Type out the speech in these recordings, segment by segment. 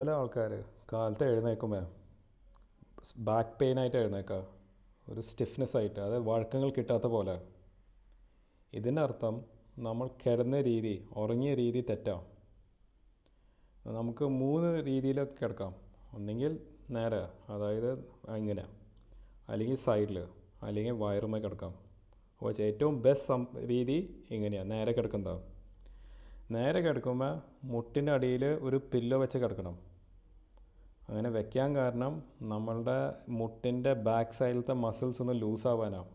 ചില ആൾക്കാർ കാലത്ത് എഴുന്നേൽക്കുമ്പോൾ ബാക്ക് പെയിൻ ആയിട്ട് എഴുന്നേൽക്കുക, ഒരു സ്റ്റിഫ്നെസ് ആയിട്ട്, അതായത് വഴക്കങ്ങൾ കിട്ടാത്ത പോലെ. ഇതിൻ്റെ അർത്ഥം നമ്മൾ കിടന്ന രീതി, ഉറങ്ങിയ രീതി തെറ്റാം. നമുക്ക് മൂന്ന് രീതിയിലൊക്കെ കിടക്കാം. ഒന്നെങ്കിൽ നേരെ, അതായത് ഇങ്ങനെ, അല്ലെങ്കിൽ സൈഡിൽ, അല്ലെങ്കിൽ വയറുമേ കിടക്കാം. അപ്പോൾ ഏറ്റവും ബെസ്റ്റ് രീതി ഇങ്ങനെയാണ്, നേരെ കിടക്കുന്നതാണ്. നേരെ കിടക്കുമ്പോൾ മുട്ടിൻ്റെ അടിയിൽ ഒരു പില്ലോ വെച്ച് കിടക്കണം. അങ്ങനെ വെക്കാൻ കാരണം നമ്മളുടെ മുട്ടിൻ്റെ ബാക്ക് സൈഡിലത്തെ മസിൽസ് ഒന്ന് ലൂസാവാനാണ്.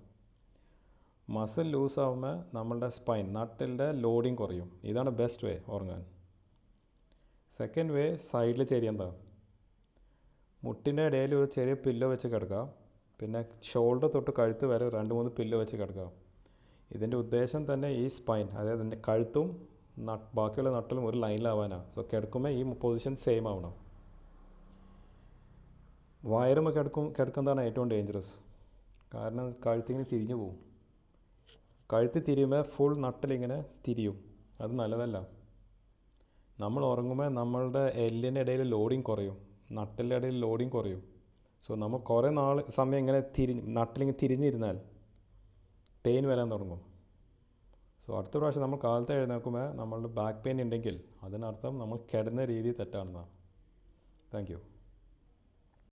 മസിൽ ലൂസാവുമ്പോൾ നമ്മളുടെ സ്പൈൻ, നട്ടിൻ്റെ ലോഡിങ് കുറയും. ഇതാണ് ബെസ്റ്റ് വേ ഉറങ്ങാൻ. സെക്കൻഡ് വേ സൈഡിൽ ചെരിയന്താ, മുട്ടിൻ്റെ ഇടയിൽ ഒരു ചെറിയ പില്ലോ വെച്ച് കിടക്കുക. പിന്നെ ഷോൾഡർ തൊട്ട് കഴുത്ത് വരെ 2-3 പില്ലോ വെച്ച് കിടക്കുക. ഇതിൻ്റെ ഉദ്ദേശം തന്നെ ഈ സ്പൈൻ, അതായത് എൻ്റെ കഴുത്തും ബാക്കിയുള്ള നട്ടിലും ഒരു ലൈനിലാവാനാണ്. സോ കിടക്കുമ്പോൾ ഈ പൊസിഷൻ സെയിം ആവണം. വയറുമ്പോൾ കിടക്കുന്നതാണ് ഏറ്റവും ഡേഞ്ചറസ്. കാരണം കഴുത്തിങ്ങനെ തിരിഞ്ഞു പോകും. കഴുത്ത് തിരിയുമ്പോൾ ഫുൾ നട്ടിലിങ്ങനെ തിരിയും. അത് നല്ലതല്ല. നമ്മൾ ഉറങ്ങുമ്പോൾ നമ്മളുടെ എല്ലിൻ്റെ ഇടയിൽ ലോഡിങ് കുറയും, നട്ടിൻ്റെ ഇടയിൽ ലോഡിങ് കുറയും. സോ നമ്മൾ കുറേ സമയം ഇങ്ങനെ നട്ടിലിങ്ങനെ തിരിഞ്ഞിരുന്നാൽ പെയിൻ വരാൻ തുടങ്ങും. സോ അടുത്ത പ്രാവശ്യം നമ്മൾ കാലത്ത് എഴുന്നേൽക്കുമ്പോൾ നമ്മളുടെ ബാക്ക് പെയിൻ ഉണ്ടെങ്കിൽ അതിനർത്ഥം നമ്മൾ കിടന്ന രീതി തെറ്റാണെന്നാണ്. Thank you.